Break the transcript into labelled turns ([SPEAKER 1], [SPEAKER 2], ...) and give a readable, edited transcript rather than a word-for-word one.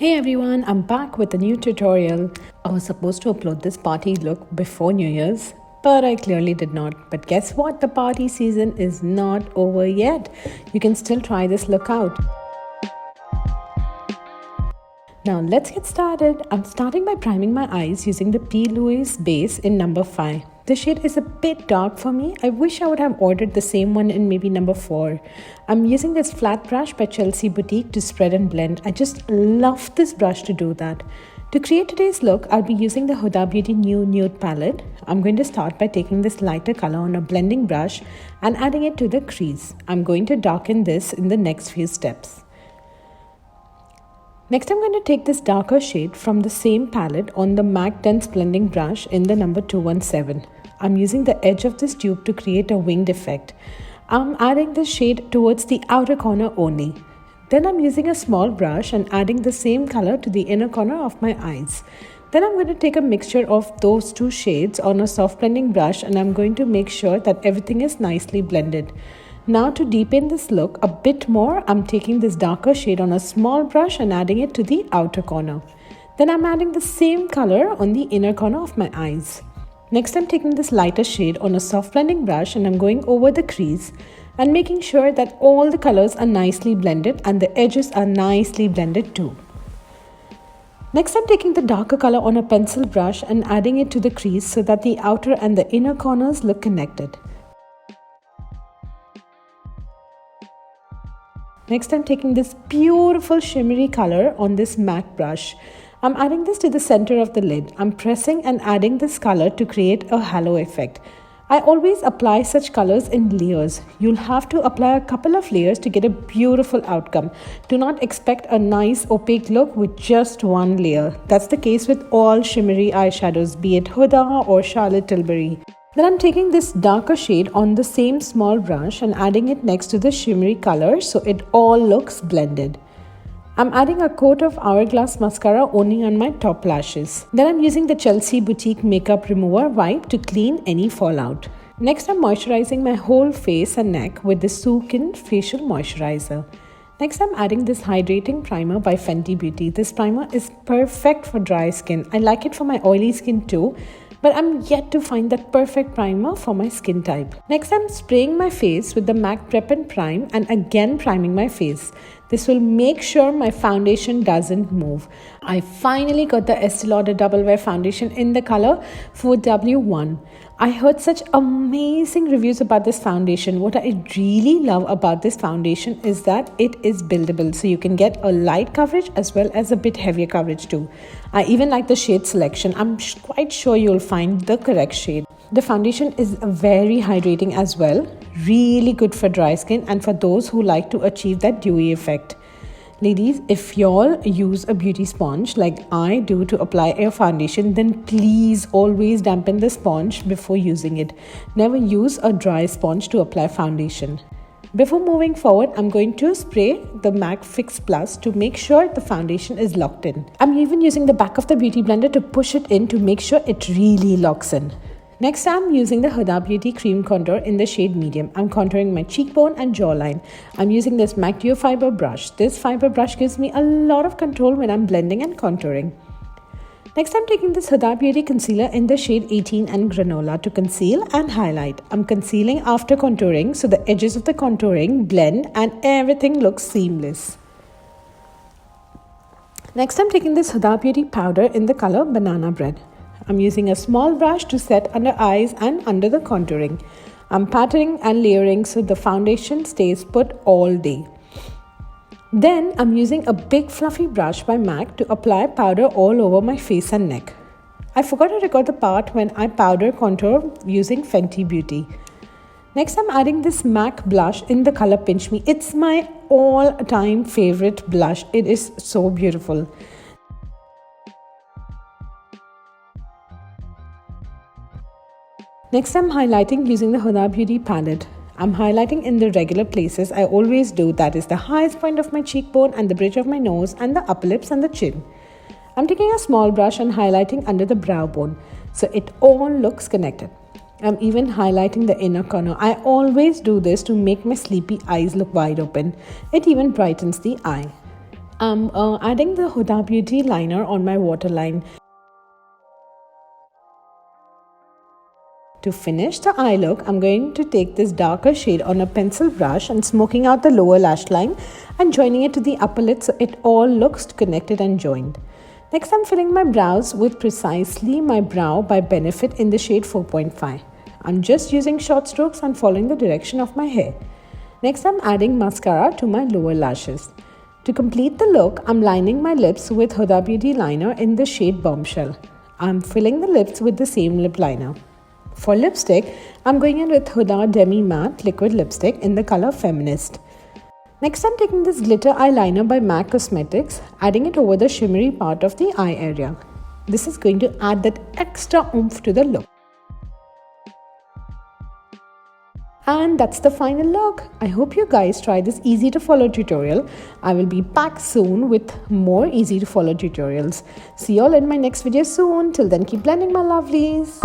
[SPEAKER 1] Hey everyone, I'm back with a new tutorial. I was supposed to upload this party look before New Year's, but I clearly did not. But guess what? The party season is not over yet. You can still try this look out. Now let's get started. I'm starting by priming my eyes using the Plouise base in number 5. The shade is a bit dark for me. I wish I would have ordered the same one in maybe number 4. I'm using this flat brush by Chelsea Boutique to spread and blend. I just love this brush to do that. To create today's look, I'll be using the Hudabeauty new Nude palette. I'm going to start by taking this lighter color on a blending brush and adding it to the crease. I'm going to darken this in the next few steps. Next, I'm going to take this darker shade from the same palette on the MAC Dense Blending brush in the number 217. I'm using the edge of this tube to create a winged effect. I'm adding this shade towards the outer corner only. Then I'm using a small brush and adding the same color to the inner corner of my eyes. Then I'm going to take a mixture of those two shades on a soft blending brush and I'm going to make sure that everything is nicely blended. Now to deepen this look a bit more, I'm taking this darker shade on a small brush and adding it to the outer corner. Then I'm adding the same color on the inner corner of my eyes. Next, I'm taking this lighter shade on a soft blending brush and I'm going over the crease and making sure that all the colors are nicely blended and the edges are nicely blended too. Next, I'm taking the darker color on a pencil brush and adding it to the crease so that the outer and the inner corners look connected. Next, I'm taking this beautiful shimmery color on this MAC brush. I'm adding this to the center of the lid. I'm pressing and adding this color to create a halo effect. I always apply such colors in layers. You'll have to apply a couple of layers to get a beautiful outcome. Do not expect a nice opaque look with just one layer. That's the case with all shimmery eyeshadows, be it Huda or Charlotte Tilbury. Then I'm taking this darker shade on the same small brush and adding it next to the shimmery color so it all looks blended. I'm adding a coat of Hourglass mascara only on my top lashes. Then I'm using the Chelsea Boutique Makeup Remover wipe to clean any fallout. Next, I'm moisturizing my whole face and neck with the Sukin facial moisturizer. Next, I'm adding this hydrating primer by Fenty Beauty. This primer is perfect for dry skin. I like it for my oily skin too, but I'm yet to find that perfect primer for my skin type. Next, I'm spraying my face with the MAC Prep and Prime and again priming my face. This will make sure my foundation doesn't move. I finally got the Estee Lauder Double Wear Foundation in the color 4W1. I heard such amazing reviews about this foundation. What I really love about this foundation is that it is buildable. So you can get a light coverage as well as a bit heavier coverage too. I even like the shade selection. I'm quite sure you'll find the correct shade. The foundation is very hydrating as well. Really good for dry skin and for those who like to achieve that dewy effect. Ladies, if y'all use a beauty sponge like I do to apply a foundation, then please always dampen the sponge before using it. Never use a dry sponge to apply foundation. Before moving forward, I'm going to spray the MAC Fix Plus to make sure the foundation is locked in. I'm even using the back of the beauty blender to push it in to make sure it really locks in. Next, I'm using the Hudabeauty Cream Contour in the shade Medium. I'm contouring my cheekbone and jawline. I'm using this MAC Duo Fiber brush. This fiber brush gives me a lot of control when I'm blending and contouring. Next, I'm taking this Hudabeauty Concealer in the shade 18 and Granola to conceal and highlight. I'm concealing after contouring so the edges of the contouring blend and everything looks seamless. Next, I'm taking this Hudabeauty powder in the color Banana Bread. I'm using a small brush to set under eyes and under the contouring. I'm patting and layering so the foundation stays put all day. Then I'm using a big fluffy brush by MAC to apply powder all over my face and neck. I forgot to record the part when I powder contour using Fenty Beauty. Next, I'm adding this MAC blush in the color Pinch Me. It's my all-time favorite blush. It is so beautiful. Next, I'm highlighting using the Hudabeauty palette. I'm highlighting in the regular places I always do, that is the highest point of my cheekbone and the bridge of my nose and the upper lips and the chin. I'm taking a small brush and highlighting under the brow bone so it all looks connected. I'm even highlighting the inner corner. I always do this to make my sleepy eyes look wide open. It even brightens the eye. I'm adding the Hudabeauty liner on my waterline. To finish the eye look, I'm going to take this darker shade on a pencil brush and smoking out the lower lash line and joining it to the upper lid so it all looks connected and joined. Next, I'm filling my brows with Precisely My Brow by Benefit in the shade 4.5. I'm just using short strokes and following the direction of my hair. Next, I'm adding mascara to my lower lashes. To complete the look, I'm lining my lips with Hudabeauty liner in the shade Bombshell. I'm filling the lips with the same lip liner. For lipstick, I'm going in with Huda Demi Matte Liquid Lipstick in the color Feminist. Next, I'm taking this glitter eyeliner by MAC Cosmetics, adding it over the shimmery part of the eye area. This is going to add that extra oomph to the look. And that's the final look. I hope you guys try this easy to follow tutorial. I will be back soon with more easy to follow tutorials. See you all in my next video soon. Till then, keep blending, my lovelies.